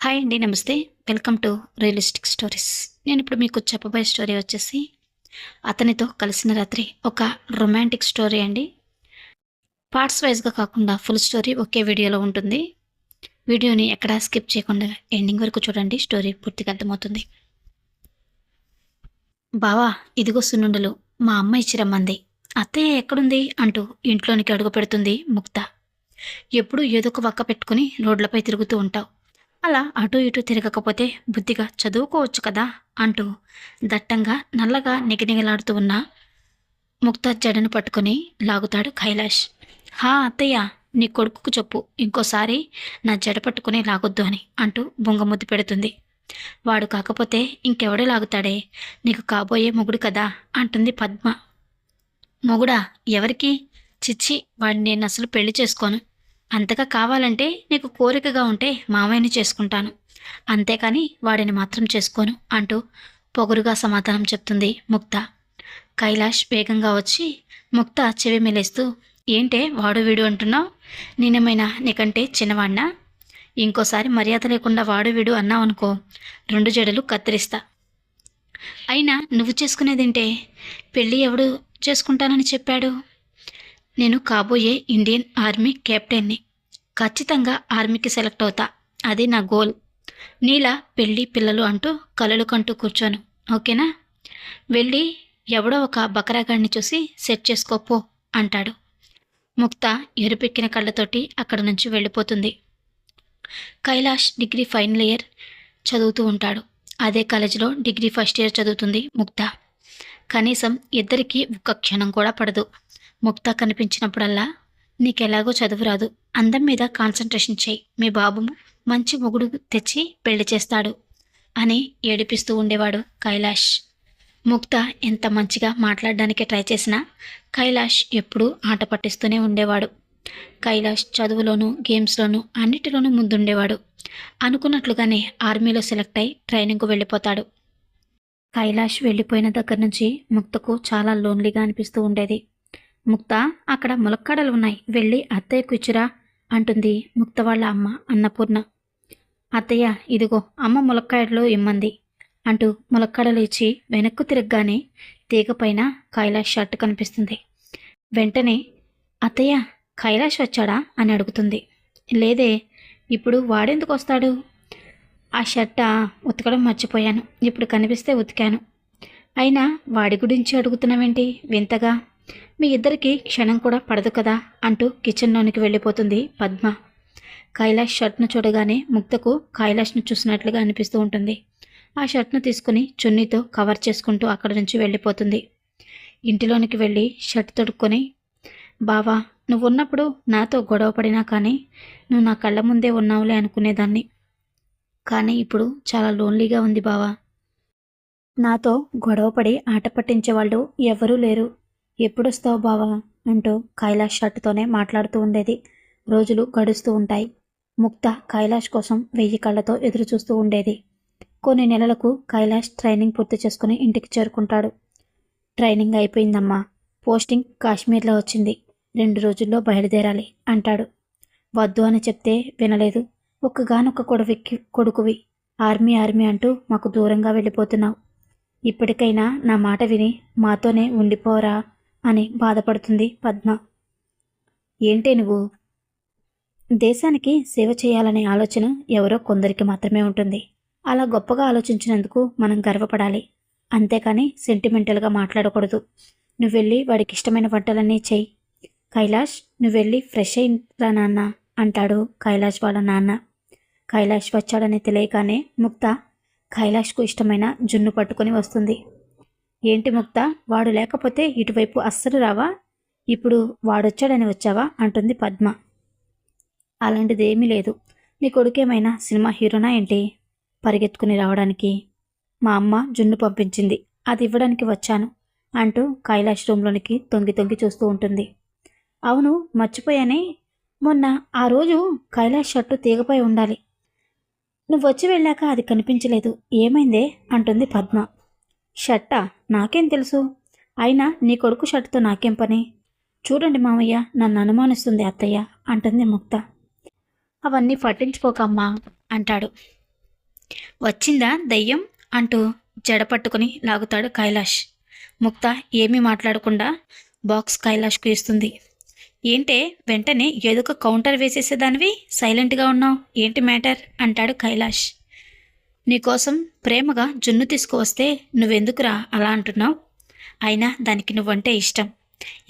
Hi అండి. నమస్తే. Welcome to realistic stories. నేనిప్పుడు మీకు చెప్పబోయే స్టోరీ వచ్చేసి 'అతనితో కలిసిన రాత్రి' ఒక రొమాంటిక్ స్టోరీ అండి. పార్ట్స్ వైస్‌గా కాకుండా ఫుల్ స్టోరీ ఒకే వీడియోలో ఉంటుంది. వీడియోని ఎక్కడా స్కిప్ చేయకుండా ఎండింగ్ వరకు చూడండి. స్టోరీ పూర్తిగా అర్థమవుతుంది. బావా, ఇదిగో సున్నుండలు మా అమ్మ ఇచ్చి రమ్మంది. అత్తయ్య ఎక్కడుంది అంటూ ఇంట్లోనికి అడుగు పెడుతుంది ముక్త. ఎప్పుడూ ఏదో ఒక వక్క పెట్టుకుని రోడ్లపై తిరుగుతూ ఉంటావు. అలా అటూ ఇటూ తిరగకపోతే బుద్ధిగా చదువుకోవచ్చు కదా అంటూ దట్టంగా నల్లగా నిగనిగలాడుతూ ఉన్న ముక్త జడను పట్టుకుని లాగుతాడు కైలాష్. హా అత్తయ్య, నీ కొడుకుకు చెప్పు ఇంకోసారి నా జడ పట్టుకుని లాగొద్దు అని అంటూ బొంగముద్దు పెడుతుంది. వాడు కాకపోతే ఇంకెవడే లాగుతాడే, నీకు కాబోయే మొగుడు కదా అంటుంది పద్మ. మొగుడా? ఎవరికి? చిచ్చి, వాడిని నేను అసలు పెళ్లి చేసుకోను. అంతగా కావాలంటే నీకు కోరికగా ఉంటే మామయ్యని చేసుకుంటాను, అంతేకాని వాడిని మాత్రం చేసుకోను అంటూ పొగరుగా సమాధానం చెప్తుంది ముక్త. కైలాష్ వేగంగా వచ్చి ముక్త చెవి మెలేస్తూ, ఏంటే వాడు వీడు అంటున్నావు? నేనేమైనా నీకంటే చిన్నవాడినా? ఇంకోసారి మర్యాద లేకుండా వాడు వీడు అన్నావనుకో, 2 జడలు కత్తిరిస్తా. అయినా నువ్వు చేసుకునేదేంటే? పెళ్ళి ఎవడు చేసుకుంటానని చెప్పాడు? నేను కాబోయే ఇండియన్ ఆర్మీ కెప్టెన్ని. ఖచ్చితంగా ఆర్మీకి సెలెక్ట్ అవుతా. అది నా గోల్. నీలా పెళ్ళి పిల్లలు అంటూ కలలు కంటూ కూర్చోను, ఓకేనా? వెళ్ళి ఎవడో ఒక బకరాగాడిని చూసి సెట్ చేసుకోపో అంటాడు. ముక్త ఎరుపెక్కిన కళ్ళతోటి అక్కడి నుంచి వెళ్ళిపోతుంది. కైలాష్ డిగ్రీ ఫైనల్ ఇయర్ చదువుతూ ఉంటాడు. అదే కాలేజీలో డిగ్రీ ఫస్ట్ ఇయర్ చదువుతుంది ముక్త. కనీసం ఇద్దరికీ ఒక్క క్షణం కూడా పడదు. ముక్త కనిపించినప్పుడల్లా, నీకెలాగో చదువు రాదు, అందం మీద కాన్సన్ట్రేషన్ చేయి, మీ బాబు మంచి మొగుడు తెచ్చి పెళ్లి చేస్తాడు అని ఏడిపిస్తూ ఉండేవాడు కైలాష్. ముక్త ఎంత మంచిగా మాట్లాడడానికి ట్రై చేసినా కైలాష్ ఎప్పుడూ ఆట పట్టిస్తూనే ఉండేవాడు. కైలాష్ చదువులోనూ గేమ్స్లోనూ అన్నిటిలోనూ ముందుండేవాడు. అనుకున్నట్లుగానే ఆర్మీలో సెలెక్ట్ అయి ట్రైనింగ్కు వెళ్ళిపోతాడు. కైలాష్ వెళ్ళిపోయిన దగ్గర నుంచి ముక్తకు చాలా లోన్లీగా అనిపిస్తూ ఉండేది. ముక్త, అక్కడ ములక్కాడలు ఉన్నాయి, వెళ్ళి అత్తయ్యకు ఇచ్చిరా అంటుంది ముక్త వాళ్ళ అమ్మ అన్నపూర్ణ. అత్తయ్య, ఇదిగో అమ్మ ములక్కాడలు ఇమ్మంది అంటూ ములక్కాడలు ఇచ్చి వెనక్కు తిరగగానే తీగపైన కైలాష్ షర్ట్ కనిపిస్తుంది. వెంటనే, అత్తయ్య కైలాష్ వచ్చాడా అని అడుగుతుంది. లేదే, ఇప్పుడు వాడెందుకు వస్తాడు? ఆ షర్ట ఉతకడం మర్చిపోయాను, ఇప్పుడు కనిపిస్తే ఉతికాను. అయినా వాడి గురించి అడుగుతున్నావేంటి వింతగా? మీ ఇద్దరికి క్షణం కూడా పడదు కదా అంటూ కిచెన్లోనికి వెళ్ళిపోతుంది పద్మ. కైలాష్ షర్ట్ను చూడగానే ముక్తకు కైలాష్ను చూసినట్లుగా అనిపిస్తూ ఉంటుంది. ఆ షర్ట్ను తీసుకుని చున్నీతో కవర్ చేసుకుంటూ అక్కడి నుంచి వెళ్ళిపోతుంది. ఇంటిలోనికి వెళ్ళి షర్ట్ తొడుక్కొని, బావా, నువ్వున్నప్పుడు నాతో గొడవ పడినా కానీ నువ్వు నా కళ్ళ ముందే ఉన్నావులే అనుకునేదాన్ని. కానీ ఇప్పుడు చాలా లోన్లీగా ఉంది బావా. నాతో గొడవపడి ఆట పట్టించేవాళ్ళు ఎవరూ లేరు. ఎప్పుడొస్తావు బావా అంటూ కైలాష్ షర్టుతోనే మాట్లాడుతూ ఉండేది. రోజులు గడుస్తూ ఉంటాయి. ముక్త కైలాష్ కోసం 1000 కళ్ళతో ఎదురు చూస్తూ ఉండేది. కొన్ని నెలలకు కైలాష్ ట్రైనింగ్ పూర్తి చేసుకుని ఇంటికి చేరుకుంటాడు. ట్రైనింగ్ అయిపోయిందమ్మా, పోస్టింగ్ కాశ్మీర్లో వచ్చింది, 2 రోజుల్లో బయలుదేరాలి అంటాడు. వద్దు అని చెప్తే వినలేదు. ఒక్కగానొక్క కొడుకువి, ఆర్మీ ఆర్మీ అంటూ మాకు దూరంగా వెళ్ళిపోతున్నావు. ఇప్పటికైనా నా మాట విని మాతోనే ఉండిపోరా అని బాధపడుతుంది పద్మ. ఏంటే నువ్వు? దేశానికి సేవ చేయాలనే ఆలోచన ఎవరో కొందరికి మాత్రమే ఉంటుంది. అలా గొప్పగా ఆలోచించినందుకు మనం గర్వపడాలి, అంతేకాని సెంటిమెంటల్గా మాట్లాడకూడదు. నువ్వెళ్ళి వాడికి ఇష్టమైన వంటలన్నీ చెయ్యి. కైలాష్, నువ్వెళ్ళి ఫ్రెష్ అయిరా నాన్న అంటాడు కైలాష్ వాళ్ళ నాన్న. కైలాష్ వచ్చాడని తెలియగానే ముక్త కైలాష్కు ఇష్టమైన జున్ను పట్టుకొని వస్తుంది. ఏంటి ముక్త, వాడు లేకపోతే ఇటువైపు అస్సలు రావా? ఇప్పుడు వాడొచ్చాడని వచ్చావా అంటుంది పద్మ. అలాంటిదేమీ లేదు. నీ కొడుకేమైనా సినిమా హీరోనా ఏంటి పరిగెత్తుకుని రావడానికి? మా అమ్మ జున్ను పంపించింది, అది ఇవ్వడానికి వచ్చాను అంటూ కైలాష్ రూమ్లోనికి తొంగి తొంగి చూస్తూ ఉంటుంది. అవును, మర్చిపోయానే, మొన్న ఆ రోజు కైలాష్ షర్టు తీగపై ఉండాలి, నువ్వు వచ్చి వెళ్ళాక అది కనిపించలేదు, ఏమైందే అంటుంది పద్మ. షర్టా? నాకేం తెలుసు? అయినా నీ కొడుకు షర్టుతో నాకేం పని? చూడండి మామయ్య, నన్ను అనుమానిస్తుంది అత్తయ్య అంటుంది ముక్త. అవన్నీ పట్టించుకోకమ్మా అంటాడు. వచ్చిందా దయ్యం అంటూ జడ పట్టుకుని లాగుతాడు కైలాష్. ముక్త ఏమీ మాట్లాడకుండా బాక్స్ కైలాష్కు ఇస్తుంది. ఏంటే వెంటనే ఏదో ఒక కౌంటర్ వేసేసేదానివి సైలెంట్గా ఉన్నావు, ఏంటి మ్యాటర్ అంటాడు కైలాష్. నీకోసం ప్రేమగా జున్ను తీసుకువస్తే నువ్వెందుకురా అలా అంటున్నావు? అయినా దానికి నువ్వంటే ఇష్టం.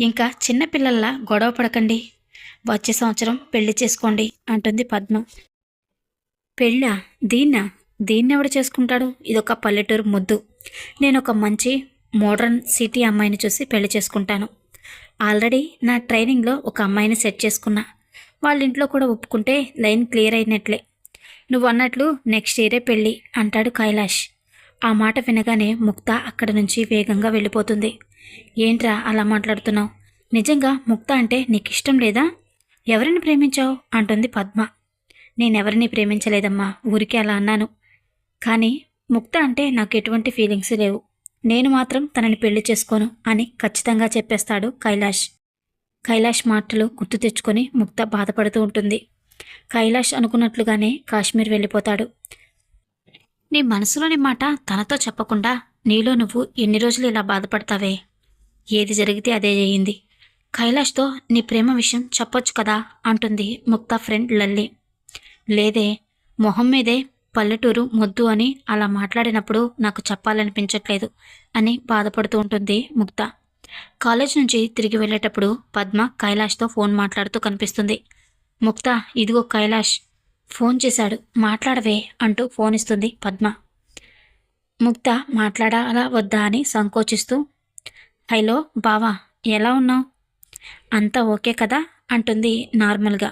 ఇంకా చిన్నపిల్లల్లా గొడవ పడకండి, వచ్చే సంవత్సరం పెళ్లి చేసుకోండి అంటుంది పద్మ. పెళ్ళా? దీన్నెవడు చేసుకుంటాడు? ఇదొక పల్లెటూరు ముద్దు. నేను ఒక మంచి మోడర్న్ సిటీ అమ్మాయిని చూసి పెళ్లి చేసుకుంటాను. ఆల్రెడీ నా ట్రైనింగ్లో ఒక అమ్మాయిని సెట్ చేసుకున్నా. వాళ్ళ ఇంట్లో కూడా ఒప్పుకుంటే లైన్ క్లియర్ అయినట్లే. నువ్వు అన్నట్లు నెక్స్ట్ ఇయరే పెళ్ళి అంటాడు కైలాష్. ఆ మాట వినగానే ముక్త అక్కడి నుంచి వేగంగా వెళ్ళిపోతుంది. ఏంట్రా అలా మాట్లాడుతున్నావు? నిజంగా ముక్త అంటే నీకు ఇష్టం లేదా? ఎవరిని ప్రేమించావు అంటుంది పద్మ. నేనెవరిని ప్రేమించలేదమ్మా, ఊరికే అలా అన్నాను. కానీ ముక్త అంటే నాకు ఎటువంటి ఫీలింగ్స్ లేవు. నేను మాత్రం తనని పెళ్లి చేసుకోను అని ఖచ్చితంగా చెప్పేస్తాడు కైలాష్. కైలాష్ మాటలు గుర్తు తెచ్చుకొని ముక్త బాధపడుతూ ఉంటుంది. కైలాష్ అనుకున్నట్లుగానే కాశ్మీర్ వెళ్ళిపోతాడు. నీ మనసులోని మాట తనతో చెప్పకుండా నీలో నువ్వు ఎన్ని రోజులు ఇలా బాధపడతావే? ఏది జరిగితే అదే అయ్యింది. కైలాష్తో నీ ప్రేమ విషయం చెప్పొచ్చు కదా అంటుంది ముక్త ఫ్రెండ్ లల్లి. లేదే, మొహం మీదే పల్లెటూరు మొద్దు అని అలా మాట్లాడినప్పుడు నాకు చెప్పాలనిపించట్లేదు అని బాధపడుతూ ఉంటుంది ముక్త. కాలేజ్ నుంచి తిరిగి వెళ్ళేటప్పుడు పద్మ కైలాష్తో ఫోన్ మాట్లాడుతూ కనిపిస్తుంది. ముక్త, ఇదిగో కైలాష్ ఫోన్ చేశాడు, మాట్లాడవే అంటూ ఫోన్ ఇస్తుంది పద్మ. ముక్త మాట్లాడాలా వద్దా అని సంకోచిస్తూ, హలో బావా, ఎలా ఉన్నావు? అంతా ఓకే కదా అంటుంది నార్మల్గా.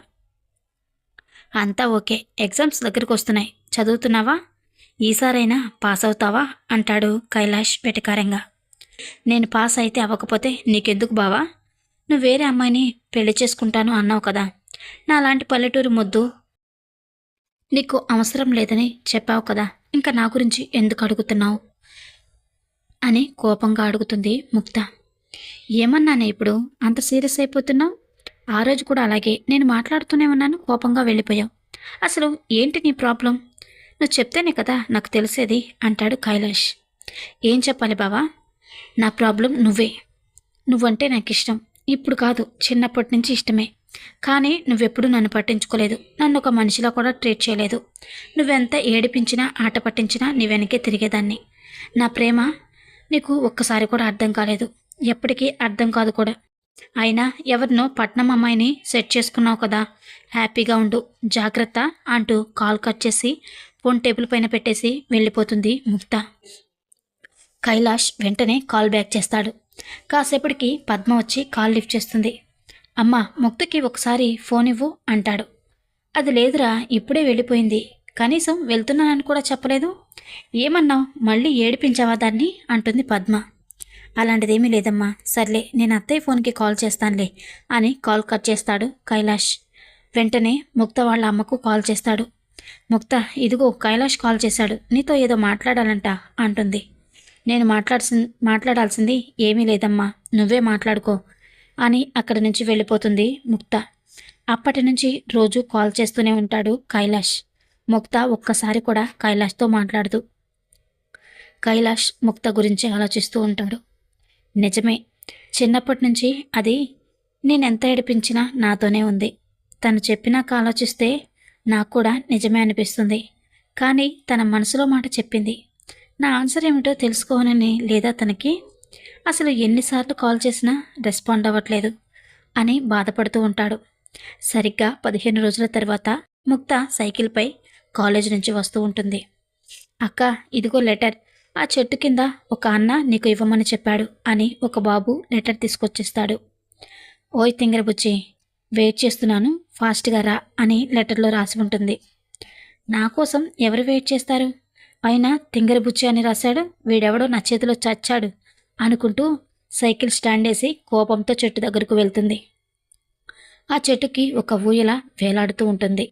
అంతా ఓకే, ఎగ్జామ్స్ దగ్గరకు వస్తున్నాయి, చదువుతున్నావా? ఈసారైనా పాస్ అవుతావా అంటాడు కైలాష్ వెటకారంగా. నేను పాస్ అయితే అవ్వకపోతే నీకెందుకు బావా? నువ్వు వేరే అమ్మాయిని పెళ్లి చేసుకుంటాను అన్నావు కదా. నాలాంటి పల్లెటూరు ముద్దు నీకు అవసరం లేదని చెప్పావు కదా, ఇంకా నా గురించి ఎందుకు అడుగుతున్నావు అని కోపంగా అడుగుతుంది ముక్త. ఏమన్నానే ఇప్పుడు అంత సీరియస్ అయిపోతున్నావు? ఆ రోజు కూడా అలాగే నేను మాట్లాడుతూనే ఉన్నాను, కోపంగా వెళ్ళిపోయావు. అసలు ఏంటి నీ ప్రాబ్లం? నువ్వు చెప్తేనే కదా నాకు తెలిసేది అంటాడు కైలాష్. ఏం చెప్పాలి బావా? నా ప్రాబ్లం నువ్వంటే నాకు ఇష్టం. ఇప్పుడు కాదు, చిన్నప్పటి నుంచి ఇష్టమే. కానీ నువ్వెప్పుడు నన్ను పట్టించుకోలేదు, నన్ను ఒక మనిషిలా కూడా ట్రీట్ చేయలేదు. నువ్వెంత ఏడిపించినా ఆట పట్టించినా నీ వెనకే తిరిగేదాన్ని. నా ప్రేమ నీకు ఒక్కసారి కూడా అర్థం కాలేదు, ఎప్పటికీ అర్థం కాదు కూడా. అయినా ఎవరినో పట్నం అమ్మాయిని సెట్ చేసుకున్నావు కదా, హ్యాపీగా ఉండు, జాగ్రత్త అంటూ కాల్ కట్ చేసి ఫోన్ టేబుల్ పైన పెట్టేసి వెళ్ళిపోతుంది ముక్త. కైలాష్ వెంటనే కాల్ బ్యాక్ చేస్తాడు. కాసేపటికి పద్మ వచ్చి కాల్ లిఫ్ట్ చేస్తుంది. అమ్మా, ముక్తకి ఒకసారి ఫోన్ ఇవ్వు అంటాడు. అది లేదురా, ఇప్పుడే వెళ్ళిపోయింది, కనీసం వెళ్తున్నానని కూడా చెప్పలేదు. ఏమన్నావు, మళ్ళీ ఏడిపించావా దాన్ని అంటుంది పద్మ. అలాంటిదేమీ లేదమ్మా, సర్లే నేను అత్తయ్య ఫోన్కి కాల్ చేస్తానులే అని కాల్ కట్ చేస్తాడు కైలాష్. వెంటనే ముక్త వాళ్ళ అమ్మకు కాల్ చేస్తాడు. ముక్త, ఇదిగో కైలాష్ కాల్ చేశాడు, నీతో ఏదో మాట్లాడాలంట అంటుంది. నేను మాట్లాడాల్సింది ఏమీ లేదమ్మా, నువ్వే మాట్లాడుకో అని అక్కడి నుంచి వెళ్ళిపోతుంది ముక్త. అప్పటి నుంచి రోజు కాల్ చేస్తూనే ఉంటాడు కైలాష్. ముక్త ఒక్కసారి కూడా కైలాష్తో మాట్లాడదు. కైలాష్ ముక్త గురించి ఆలోచిస్తూ ఉంటాడు. నిజమే, చిన్నప్పటి నుంచి అది నేనెంత ఏడిపించినా నాతోనే ఉంది. తను చెప్పినాక ఆలోచిస్తే నాకు కూడా నిజమే అనిపిస్తుంది. కానీ తన మనసులో మాట చెప్పింది. నా ఆన్సర్ ఏమిటో తెలుసుకోవాలని లేదా తనకి? అసలు ఎన్నిసార్లు కాల్ చేసినా రెస్పాండ్ అవ్వట్లేదు అని బాధపడుతూ ఉంటాడు. సరిగ్గా 15 రోజుల తర్వాత ముక్త సైకిల్పై కాలేజ్ నుంచి వస్తూ ఉంటుంది. అక్క, ఇదిగో లెటర్, ఆ చెట్టు కింద ఒక అన్న నీకు ఇవ్వమని చెప్పాడు అని ఒక బాబు లెటర్ తీసుకొచ్చేస్తాడు. ఓయ్ తింగరబుచ్చి, వెయిట్ చేస్తున్నాను, ఫాస్ట్గా రా అని లెటర్లో రాసి ఉంటుంది. నా కోసం ఎవరు వెయిట్ చేస్తారు? అయినా తింగరబుచ్చి అని రాశాడు, వీడెవడో నా చేతిలో చచ్చాడు అనుకుంటూ సైకిల్ స్టాండ్ వేసి కోపంతో చెట్టు దగ్గరకు వెళ్తుంది. ఆ చెట్టుకి ఒక ఊయల వేలాడుతూ ఉంటుంది.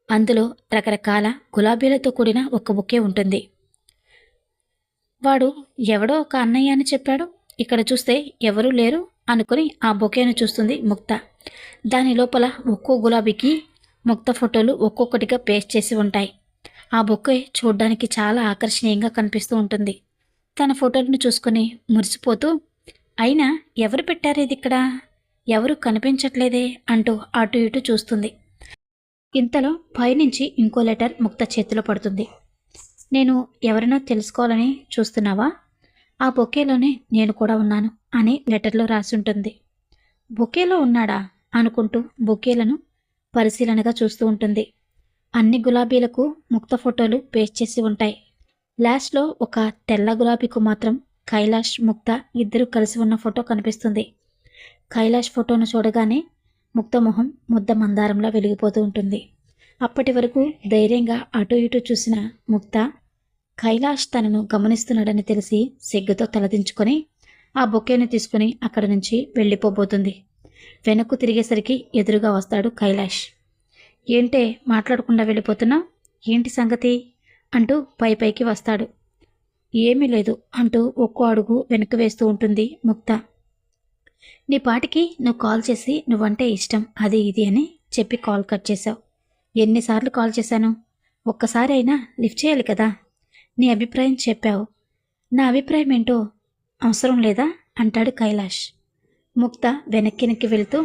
అందులో రకరకాల గులాబీలతో కూడిన ఒక బొకే ఉంటుంది. వాడు ఎవడో ఒక అన్నయ్య అని చెప్పాడు, ఇక్కడ చూస్తే ఎవరూ లేరు అనుకుని ఆ బొకేను చూస్తుంది ముక్త. దాని లోపల ఒక్కో గులాబీకి ముక్త ఫోటోలు ఒక్కొక్కటిగా పేస్ట్ చేసి ఉంటాయి. ఆ బొకే చూడ్డానికి చాలా ఆకర్షణీయంగా కనిపిస్తూ ఉంటుంది. తన ఫోటోలను చూసుకుని మురిసిపోతూ, అయినా ఎవరు పెట్టారు ఇది ఇక్కడ? ఎవరు కనిపించట్లేదే అంటూ అటు ఇటు చూస్తుంది. ఇంతలో పైనుంచి ఇంకో లెటర్ ముక్త చేతిలో పడుతుంది. నేను ఎవరినో తెలుసుకోవాలని చూస్తున్నావా? ఆ బొకేలోనే నేను కూడా ఉన్నాను అని లెటర్లో రాసి ఉంటుంది. బొకేలో ఉన్నాడా అనుకుంటూ బొకేలను పరిశీలనగా చూస్తూ ఉంటుంది. అన్ని గులాబీలకు ముక్త ఫోటోలు పేస్ట్ చేసి ఉంటాయి. లాస్ట్లో ఒక తెల్ల గులాబీకు మాత్రం కైలాష్, ముక్త ఇద్దరు కలిసి ఉన్న ఫోటో కనిపిస్తుంది. కైలాష్ ఫోటోను చూడగానే ముక్త మొహం ముద్ద మందారంలా వెలిగిపోతూ ఉంటుంది. అప్పటి వరకు ధైర్యంగా అటు ఇటు చూసిన ముక్త కైలాష్ తనను గమనిస్తున్నాడని తెలిసి సిగ్గుతో తలదించుకొని ఆ బొకేను తీసుకుని అక్కడి నుంచి వెళ్ళిపోబోతుంది. వెనక్కు తిరిగేసరికి ఎదురుగా వస్తాడు కైలాష్. ఏంటే మాట్లాడకుండా వెళ్ళిపోతున్నావు? ఏంటి సంగతి అంటూ పైకి వస్తాడు. ఏమీ లేదు అంటూ ఒక్కో అడుగు వెనక్కి వేస్తూ ఉంటుంది ముక్త. నీ పాటికి నువ్వు కాల్ చేసి నువ్వంటే ఇష్టం అది ఇది అని చెప్పి కాల్ కట్ చేశావు. ఎన్నిసార్లు కాల్ చేశాను? ఒక్కసారి అయినా లిఫ్ట్ చేయాలి కదా. నీ అభిప్రాయం చెప్పావు. నా అభిప్రాయం ఏంటో అవసరం లేదా అంటాడు కైలాష్. ముక్త వెనక్కి వెళ్తూ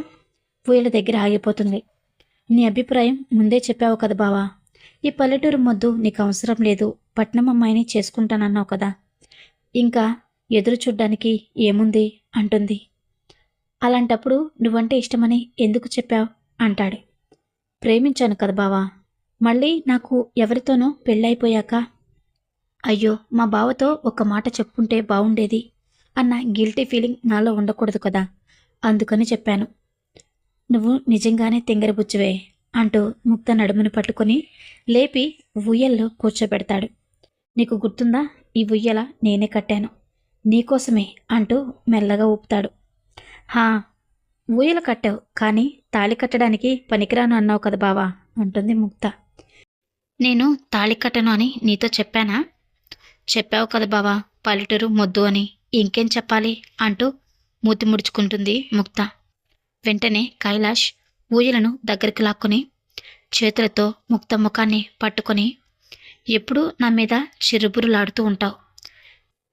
పూయల దగ్గర ఆగిపోతుంది. నీ అభిప్రాయం ముందే చెప్పావు కదా బావా. ఈ పల్లెటూరు మొద్దు నీకు అవసరం లేదు, పట్నం అమ్మాయిని చేసుకుంటానన్నావు కదా, ఇంకా ఎదురు చూడ్డానికి ఏముంది అంటుంది. అలాంటప్పుడు నువ్వంటే ఇష్టమని ఎందుకు చెప్పావు అంటాడు. ప్రేమించాను కదా బావా. మళ్ళీ నాకు ఎవరితోనో పెళ్ళైపోయాక అయ్యో మా బావతో ఒక మాట చెప్పుంటే బాగుండేది అన్న గిల్టీ ఫీలింగ్ నాలో ఉండకూడదు కదా, అందుకని చెప్పాను. నువ్వు నిజంగానే తింగరబుచ్చువే అంటూ ముక్త నడుమును పట్టుకొని లేపి ఉయ్యల్లో కూర్చోబెడతాడు. నీకు గుర్తుందా, ఈ ఉయ్యల నేనే కట్టాను నీకోసమే అంటూ మెల్లగా ఊపుతాడు. హా, ఊయల కట్టావు కానీ తాళి కట్టడానికి పనికిరాను అన్నావు కదా బావా అంటుంది ముక్త. నేను తాళి కట్టను అని నీతో చెప్పానా? చెప్పావు కదా బావా పల్లెటూరు మొద్దు అని, ఇంకేం చెప్పాలి అంటూ మూతి ముడుచుకుంటుంది ముక్త. వెంటనే కైలాష్ ఊయలను దగ్గరికి లాక్కుని చేతులతో ముక్త ముఖాన్ని పట్టుకొని, ఎప్పుడూ నా మీద చిరుబురులాడుతూ ఉంటావు.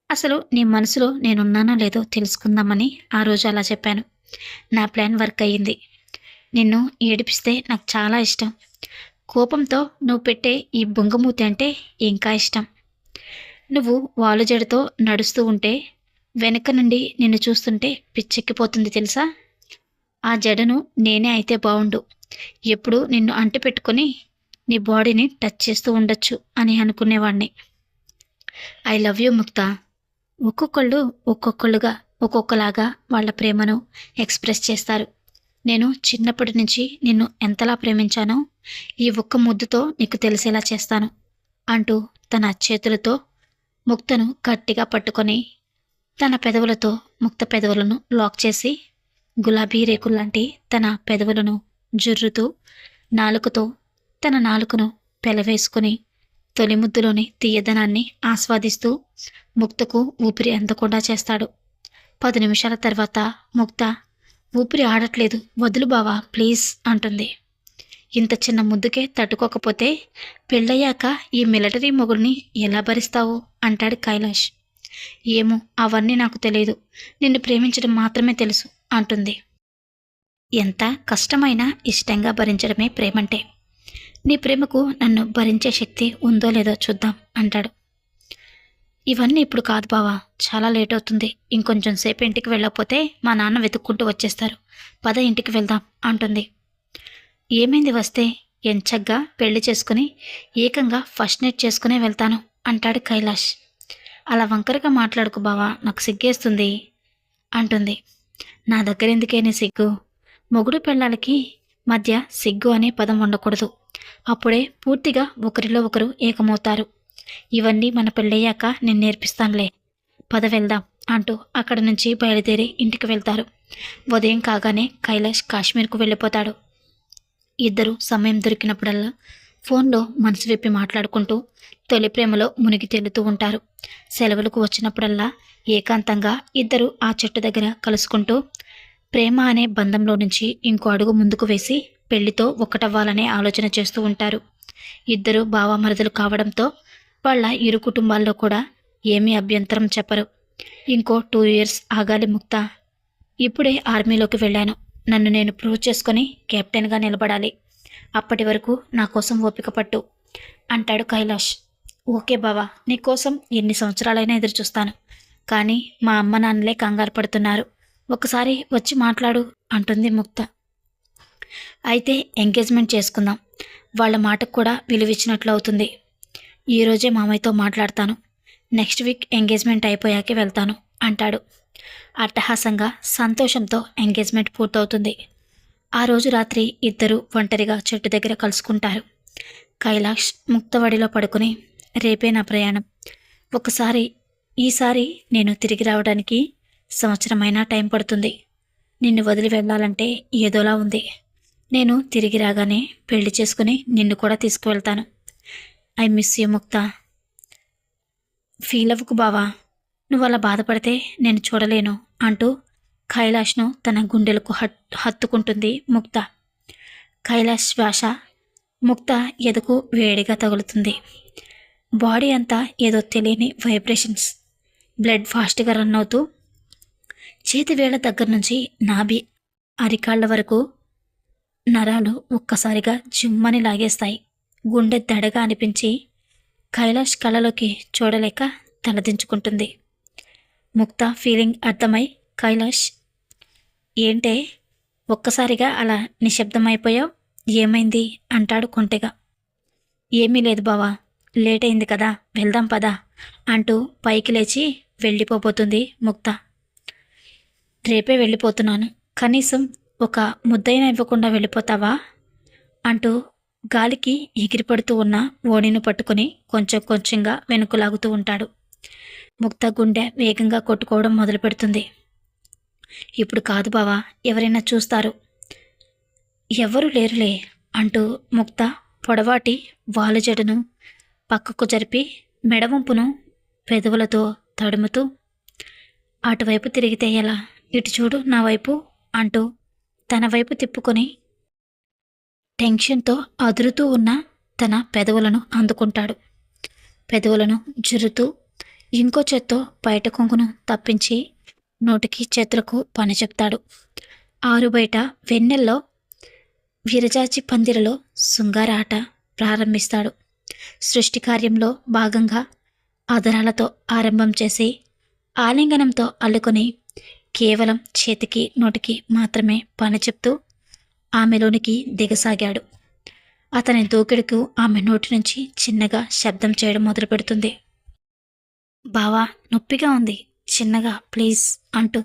అసలు నీ మనసులో నేనున్నానో లేదో తెలుసుకుందామని ఆ రోజు అలా చెప్పాను. నా ప్లాన్ వర్క్ అయ్యింది. నిన్ను ఏడిపిస్తే నాకు చాలా ఇష్టం. కోపంతో నువ్వు పెట్టే ఈ బొంగమూతి అంటే ఇంకా ఇష్టం. నువ్వు వాలుజడతో నడుస్తూ ఉంటే వెనక నుండి నిన్ను చూస్తుంటే పిచ్చెక్కిపోతుంది తెలుసా. ఆ జడను నేనే అయితే బావుండు, ఎప్పుడు నిన్ను అంటి పెట్టుకొని నీ బాడీని టచ్ చేస్తూ ఉండొచ్చు అని అనుకునేవాడిని. ఐ లవ్ యూ ముక్త. ఒక్కొక్కళ్ళు ఒక్కొక్కళ్ళుగా ఒక్కొక్కలాగా వాళ్ళ ప్రేమను ఎక్స్ప్రెస్ చేస్తారు. నేను చిన్నప్పటి నుంచి నిన్ను ఎంతలా ప్రేమించానో ఈ ఒక్క ముద్దుతో నీకు తెలిసేలా చేస్తాను అంటూ తన చేతులతో ముక్తను గట్టిగా పట్టుకొని తన పెదవులతో ముక్త పెదవులను లాక్ చేసి గులాబీ రేకుల్లాంటి తన పెదవులను జుర్రుతూ నాలుకతో తన నాలుకను పెలవేసుకుని తొలి ముద్దులోని తీయదనాన్ని ఆస్వాదిస్తూ ముక్తకు ఊపిరి అందకుండా చేస్తాడు. 10 నిమిషాల తర్వాత ముక్త ఊపిరి ఆడట్లేదు, వదులు బావా ప్లీజ్ అంటుంది. ఇంత చిన్న ముద్దుకే తట్టుకోకపోతే పెళ్ళయ్యాక ఈ మిలిటరీ మొగుడిని ఎలా భరిస్తావు అంటాడు కైలాష్. ఏమో అవన్నీ నాకు తెలియదు, నిన్ను ప్రేమించడం మాత్రమే తెలుసు అంటుంది. ఎంత కష్టమైనా ఇష్టంగా భరించడమే ప్రేమంటే. నీ ప్రేమకు నన్ను భరించే శక్తి ఉందో లేదో చూద్దాం అంటాడు. ఇవన్నీ ఇప్పుడు కాదు బావా, చాలా లేట్ అవుతుంది. ఇంకొంచెం సేపు ఇంటికి వెళ్ళకపోతే మా నాన్న వెతుక్కుంటూ వచ్చేస్తారు. పద ఇంటికి వెళ్దాం అంటుంది. ఏమైంది వస్తే ఎంచగ్గా పెళ్లి చేసుకుని ఏకంగా ఫస్ట్ నైట్ చేసుకునే వెళ్తాను అంటాడు కైలాష్. అలా వంకరగా మాట్లాడుకు బావా, నాకు సిగ్గేస్తుంది అంటుంది. నా దగ్గర ఎందుకే నీ సిగ్గు? మొగుడు పెళ్ళాలకి మధ్య సిగ్గు అనే పదం ఉండకూడదు. అప్పుడే పూర్తిగా ఒకరిలో ఒకరు ఏకమవుతారు. ఇవన్నీ మన పెళ్ళయ్యాక నేను నేర్పిస్తానులే, పద వెళ్దాం అంటూ అక్కడి నుంచి బయలుదేరి ఇంటికి వెళ్తారు. ఉదయం కాగానే కైలాష్ కాశ్మీర్కు వెళ్ళిపోతాడు. ఇద్దరు సమయం దొరికినప్పుడల్లా ఫోన్లో మనసు విప్పి మాట్లాడుకుంటూ తొలి ప్రేమలో మునిగి తేలుతూ ఉంటారు. సెలవులకు వచ్చినప్పుడల్లా ఏకాంతంగా ఇద్దరు ఆ చెట్టు దగ్గర కలుసుకుంటూ ప్రేమ అనే బంధంలో నుంచి ఇంకో అడుగు ముందుకు వేసి పెళ్లితో ఒక్కటవ్వాలనే ఆలోచన చేస్తూ ఉంటారు. ఇద్దరు బావమరుదులు కావడంతో వాళ్ళ ఇరు కుటుంబాల్లో కూడా ఏమీ అభ్యంతరం చెప్పరు. ఇంకో 2 ఇయర్స్ ఆగాలి ముక్త. ఇప్పుడే ఆర్మీలోకి వెళ్ళాను. నన్ను నేను ప్రూవ్ చేసుకొని కెప్టెన్గా నిలబడాలి. అప్పటి వరకు నా కోసం ఓపిక పట్టు అంటాడు కైలాష్. ఓకే బావా, నీకోసం ఎన్ని సంవత్సరాలైనా ఎదురుచూస్తాను. కానీ మా అమ్మ నాన్నలే కంగారు పడుతున్నారు. ఒకసారి వచ్చి మాట్లాడు అంటుంది ముక్త. అయితే ఎంగేజ్మెంట్ చేసుకుందాం. వాళ్ళ మాటకు కూడా విలువిచ్చినట్లు అవుతుంది. ఈరోజే మామయ్యతో మాట్లాడతాను. నెక్స్ట్ వీక్ ఎంగేజ్మెంట్ అయిపోయాకే వెళ్తాను అంటాడు. అట్టహాసంగా సంతోషంతో ఎంగేజ్మెంట్ పూర్తవుతుంది. ఆ రోజు రాత్రి ఇద్దరు ఒంటరిగా చెట్టు దగ్గర కలుసుకుంటారు. కైలాష్ ముక్తవడిలో పడుకుని, రేపే నా ప్రయాణం. ఈసారి నేను తిరిగి రావడానికి సంవత్సరమైనా టైం పడుతుంది. నిన్ను వదిలి వెళ్ళాలంటే ఏదోలా ఉంది. నేను తిరిగి రాగానే పెళ్లి చేసుకుని నిన్ను కూడా తీసుకువెళ్తాను. ఐ మిస్ యూ ముక్త. ఫీల్ అవ్వకు బావా, నువ్వు అలా బాధపడితే నేను చూడలేను అంటూ కైలాష్ను తన గుండెలకు హత్తుకుంటుంది ముక్త. కైలాష్ శ్వాస ముక్త ఎదకు వేడిగా తగులుతుంది. బాడీ అంతా ఏదో తెలియని వైబ్రేషన్స్. బ్లడ్ ఫాస్ట్గా రన్ అవుతూ చేతివేళ్ల దగ్గర నుంచి నాభి అరికాళ్ల వరకు నరాలు ఒక్కసారిగా జిమ్మని లాగేస్తాయి. గుండె దడగా అనిపించి కైలాష్ కళ్ళలోకి చూడలేక తలదించుకుంటుంది. ముక్త ఫీలింగ్ అర్థమై, కైలాష్ ఏంటే ఒక్కసారిగా అలా నిశ్శబ్దమైపోయావు, ఏమైంది అంటాడు కొంటెగా. ఏమీ లేదు బావా, లేట్ అయింది కదా, వెళ్దాం పదా అంటూ పైకి లేచి వెళ్ళిపోబోతుంది ముక్త. రేపే వెళ్ళిపోతున్నాను, కనీసం ఒక ముద్దైనా ఇవ్వకుండా వెళ్ళిపోతావా అంటూ గాలికి ఎగిరిపడుతూ ఉన్న ఓణిని పట్టుకుని కొంచెం కొంచెంగా వెనుకలాగుతూ ఉంటాడు. ముక్త గుండె వేగంగా కొట్టుకోవడం మొదలు పెడుతుంది. ఇప్పుడు కాదు బావా, ఎవరైనా చూస్తారు. ఎవరు లేరులే అంటూ ముక్త పొడవాటి వాలుజడను పక్కకు జరిపి మెడవంపును పెదవులతో తడుముతూ, అటువైపు తిరిగితే ఎలా, ఇటు చూడు నా వైపు అంటూ తన వైపు తిప్పుకొని టెన్షన్తో అదురుతూ ఉన్న తన పెదవులను అందుకుంటాడు. పెదవులను జురుతూ ఇంకో చేత్తో బయట కొంగును తప్పించి నోటికి చేతులకు పని చెప్తాడు. ఆరు బయట వెన్నెల్లో విరజాచి పందిరిలో శృంగార ఆట ప్రారంభిస్తాడు. సృష్టి కార్యంలో భాగంగా ఆదరాలతో ఆరంభం చేసి ఆలింగనంతో అల్లుకొని కేవలం చేతికి నోటికి మాత్రమే పని చెప్తూ ఆమెలోనికి దిగసాగాడు. అతని దూకుడుకు ఆమె నోటి నుంచి చిన్నగా శబ్దం చేయడం మొదలు పెడుతుంది. బావా, నొప్పిగా ఉంది, చిన్నగా ప్లీజ్ అంటూ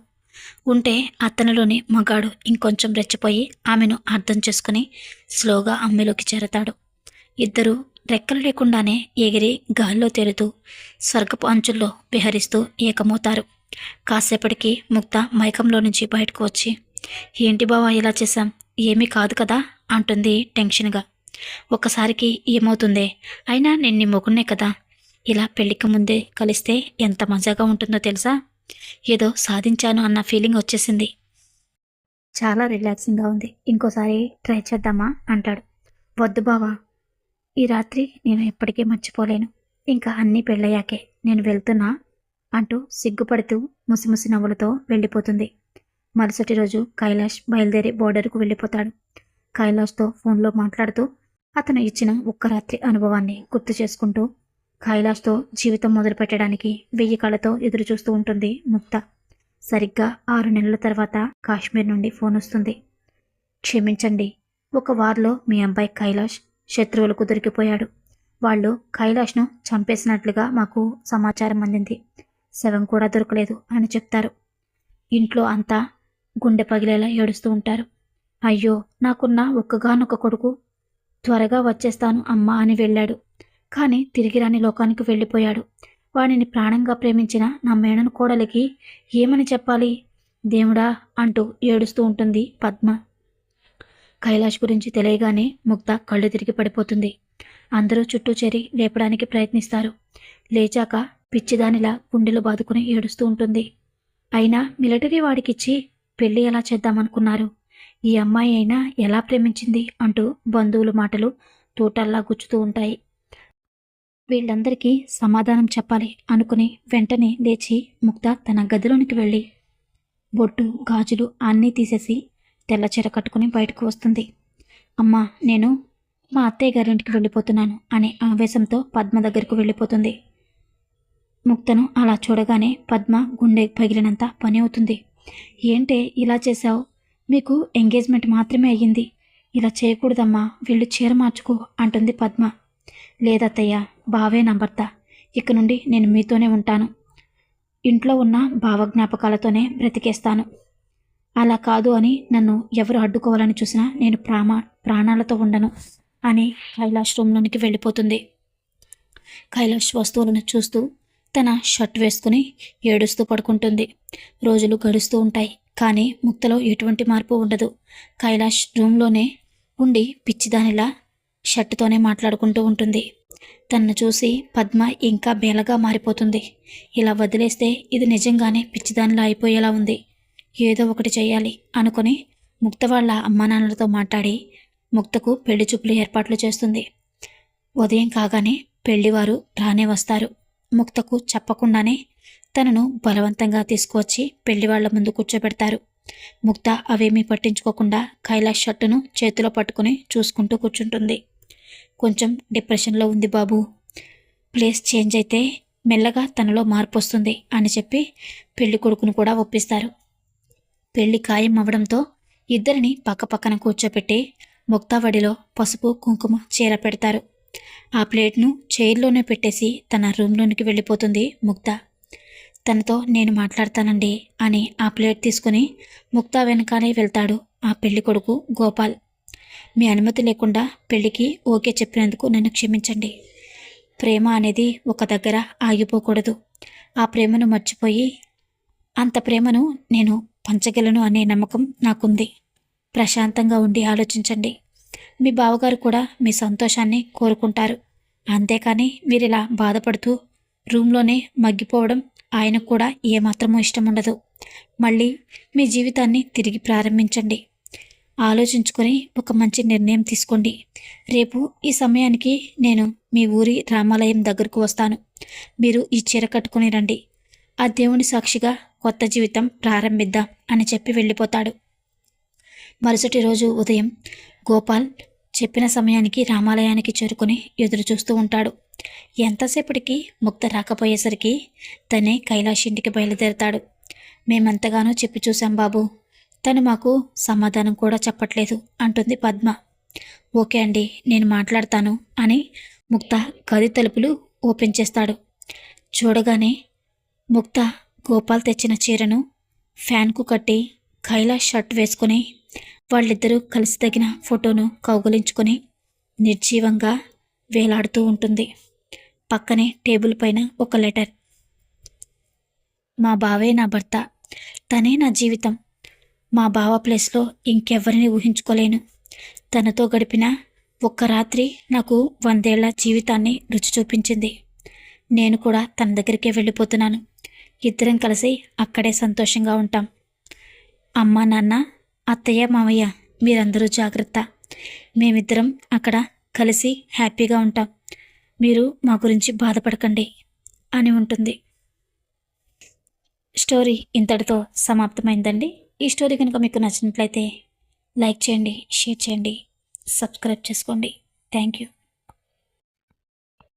ఉంటే అతనిలోని మగాడు ఇంకొంచెం రెచ్చిపోయి ఆమెను అర్థం చేసుకుని స్లోగా అమ్మిలోకి చేరతాడు. ఇద్దరూ రెక్కలు లేకుండానే ఎగిరి గాల్లో తేలుతూ స్వర్గపు అంచుల్లో విహరిస్తూ ఏకమవుతారు. కాసేపటికి ముక్త మైకంలో నుంచి బయటకు వచ్చి, ఏంటి బావా ఇలా చేశాం, ఏమీ కాదు కదా అంటుంది టెన్షన్గా. ఒక్కసారికి ఏమవుతుందే, అయినా నేను నీ మొగున్నే కదా, ఇలా పెళ్లికి ముందే కలిస్తే ఎంత మజాగా ఉంటుందో తెలుసా, ఏదో సాధించాను అన్న ఫీలింగ్ వచ్చేసింది. చాలా రిలాక్సింగ్గా ఉంది, ఇంకోసారి ట్రై చేద్దామా అంటాడు. వద్దు బావా, ఈ రాత్రి నేను ఎప్పటికీ మర్చిపోలేను, ఇంకా అన్నీ పెళ్ళయ్యాకే నేను వెళ్తున్నా అంటూ సిగ్గుపడుతూ ముసిముసి నవ్వులతో వెళ్ళిపోతుంది. మరుసటి రోజు కైలాష్ బయలుదేరి బోర్డర్కు వెళ్ళిపోతాడు. కైలాష్తో ఫోన్లో మాట్లాడుతూ అతను ఇచ్చిన ఒక్క రాత్రి అనుభవాన్ని గుర్తు చేసుకుంటూ కైలాష్తో జీవితం మొదలుపెట్టడానికి 1000 కళ్ళతో ఎదురు చూస్తూ ఉంటుంది ముక్త. సరిగ్గా 6 నెలల తర్వాత కాశ్మీర్ నుండి ఫోన్ వస్తుంది. క్షమించండి, ఒక వార్లో మీ అబ్బాయి కైలాష్ శత్రువులకు దొరికిపోయాడు. వాళ్ళు కైలాష్ను చంపేసినట్లుగా మాకు సమాచారం అందింది. శవం కూడా దొరకలేదు అని చెప్తారు. ఇంట్లో అంతా గుండె పగిలేలా ఏడుస్తూ ఉంటారు. అయ్యో, నాకున్న ఒక్కగానొక్క కొడుకు, త్వరగా వచ్చేస్తాను అమ్మా అని వెళ్ళాడు, కానీ తిరిగి రాని లోకానికి వెళ్ళిపోయాడు. వాడిని ప్రాణంగా ప్రేమించిన నా మేనను కోడలికి ఏమని చెప్పాలి దేవుడా అంటూ ఏడుస్తూ ఉంటుంది పద్మ. కైలాష్ గురించి తెలియగానే ముక్త కళ్ళు తిరిగి పడిపోతుంది. అందరూ చుట్టూ చేరి లేపడానికి ప్రయత్నిస్తారు. లేచాక పిచ్చిదానిలా గుండెలు బాదుకుని ఏడుస్తూ ఉంటుంది. అయినా మిలిటరీ వాడికిచ్చి పెళ్లి ఎలా చేద్దామనుకున్నారు, ఈ అమ్మాయి అయినా ఎలా ప్రేమించింది అంటూ బంధువుల మాటలు తూటల్లా గుచ్చుతూ ఉంటాయి. వీళ్ళందరికీ సమాధానం చెప్పాలి అనుకుని వెంటనే లేచి ముక్త తన గదిలోనికి వెళ్ళి బొట్టు గాజులు అన్నీ తీసేసి తెల్ల చీర కట్టుకుని బయటకు వస్తుంది. అమ్మా, నేను మా అత్తయ్య గారింటికి వెళ్ళిపోతున్నాను అనే ఆవేశంతో పద్మ దగ్గరకు వెళ్ళిపోతుంది. ముక్తను అలా చూడగానే పద్మ గుండె పగిలినంత పని అవుతుంది. ఏంటే ఇలా చేశావు? మీకు ఎంగేజ్మెంట్ మాత్రమే అయ్యింది, ఇలా చేయకూడదమ్మా, వీళ్ళు చీర మార్చుకో అంటుంది పద్మ. లేదత్తయ్య, బావే నా భర్త, ఇక నుండి నేను మీతోనే ఉంటాను, ఇంట్లో ఉన్న భావజ్ఞాపకాలతోనే బ్రతికేస్తాను. అలా కాదు అని నన్ను ఎవరు అడ్డుకోవాలని చూసినా నేను ప్రాణాలతో ఉండను అని కైలాష్ రూమ్లోనికి వెళ్ళిపోతుంది. కైలాష్ వస్తువులను చూస్తూ తన షర్ట్ వేసుకుని ఏడుస్తూ పడుకుంటుంది. రోజులు గడుస్తూ ఉంటాయి, కానీ ముక్తలో ఎటువంటి మార్పు ఉండదు. కైలాష్ రూమ్లోనే ఉండి పిచ్చిదానిలా షర్టుతోనే మాట్లాడుకుంటూ ఉంటుంది. తనను చూసి పద్మ ఇంకా బేలగా మారిపోతుంది. ఇలా వదిలేస్తే ఇది నిజంగానే పిచ్చిదానిలా అయిపోయేలా ఉంది, ఏదో ఒకటి చేయాలి అనుకుని ముక్త వాళ్ళ అమ్మానాన్నలతో మాట్లాడి ముక్తకు పెళ్లి చూపులు ఏర్పాట్లు చేస్తుంది. ఉదయం కాగానే పెళ్లివారు రానే వస్తారు. ముక్తకు చెప్పకుండానే తనను బలవంతంగా తీసుకువచ్చి పెళ్లివాళ్ల ముందు కూర్చోబెడతారు. ముక్త అవేమీ పట్టించుకోకుండా కైలాష్ షర్టును చేతిలో పట్టుకుని చూసుకుంటూ కూర్చుంటుంది. కొంచెం డిప్రెషన్లో ఉంది బాబు, ప్లేస్ చేంజ్ అయితే మెల్లగా తనలో మార్పు వస్తుంది అని చెప్పి పెళ్లి కొడుకును కూడా ఒప్పిస్తారు. పెళ్లి ఖాయం అవ్వడంతో ఇద్దరిని పక్కపక్కన కూర్చోపెట్టి ముక్తావడిలో పసుపు కుంకుమ చీర పెడతారు. ఆ ప్లేట్ను చైర్లోనే పెట్టేసి తన రూమ్లోనికి వెళ్ళిపోతుంది ముక్త. తనతో నేను మాట్లాడతానండి అని ఆ ప్లేట్ తీసుకుని ముక్త వెనకాలే వెళ్తాడు ఆ పెళ్లి కొడుకు గోపాల్. మీ అనుమతి లేకుండా పెళ్లికి ఓకే చెప్పినందుకు నన్ను క్షమించండి. ప్రేమ అనేది ఒక దగ్గర ఆగిపోకూడదు. ఆ ప్రేమను మర్చిపోయి అంత ప్రేమను నేను పంచగలను అనే నమ్మకం నాకుంది. ప్రశాంతంగా ఉండి ఆలోచించండి. మీ బావగారు కూడా మీ సంతోషాన్ని కోరుకుంటారు. అంతేకాని మీరిలా బాధపడుతూ రూమ్లోనే మగ్గిపోవడం ఆయనకు కూడా ఏమాత్రమూ ఇష్టం ఉండదు. మళ్ళీ మీ జీవితాన్ని తిరిగి ప్రారంభించండి. ఆలోచించుకొని ఒక మంచి నిర్ణయం తీసుకోండి. రేపు ఈ సమయానికి నేను మీ ఊరి రామాలయం దగ్గరకు వస్తాను. మీరు ఈ చీర కట్టుకుని రండి. ఆ దేవుని సాక్షిగా కొత్త జీవితం ప్రారంభిద్దాం అని చెప్పి వెళ్ళిపోతాడు. మరుసటి రోజు ఉదయం గోపాల్ చెప్పిన సమయానికి రామాలయానికి చేరుకుని ఎదురు చూస్తూ ఉంటాడు. ఎంతసేపటికి ముక్త రాకపోయేసరికి తనే కైలాష్ ఇంటికి బయలుదేరతాడు. మేమెంతగానో చెప్పి చూశాం బాబు, తను మాకు సమాధానం కూడా చెప్పట్లేదు అంటుంది పద్మ. ఓకే అండి, నేను మాట్లాడతాను అని ముక్త గది తలుపులు ఓపెన్ చేస్తాడు. చూడగానే ముక్త గోపాల్ తెచ్చిన చీరను ఫ్యాన్కు కట్టి కైలాష్ షర్ట్ వేసుకుని వాళ్ళిద్దరూ కలిసి తగిన ఫోటోను కౌగులించుకొని నిర్జీవంగా వేలాడుతూ ఉంటుంది. పక్కనే టేబుల్ పైన ఒక లెటర్. మా బావే నా భర్త, తనే నా జీవితం. మా బావ ప్లేస్లో ఇంకెవ్వరిని ఊహించుకోలేను. తనతో గడిపిన ఒక్క రాత్రి నాకు 100 ఏళ్ల జీవితాన్ని రుచి చూపించింది. నేను కూడా తన దగ్గరికే వెళ్ళిపోతున్నాను. ఇద్దరం కలిసి అక్కడే సంతోషంగా ఉంటాం. అమ్మ, నాన్న, అత్తయ్య, మామయ్య, మీరందరూ జాగ్రత్త. మేమిద్దరం అక్కడ కలిసి హ్యాపీగా ఉంటాం. మీరు మా గురించి బాధపడకండి అని ఉంటుంది. స్టోరీ ఇంతటితో సమాప్తమైందండి. ఈ స్టోరీ కనుక మీకు నచ్చినట్లయితే లైక్ చేయండి, షేర్ చేయండి, సబ్స్క్రైబ్ చేసుకోండి. Thank you.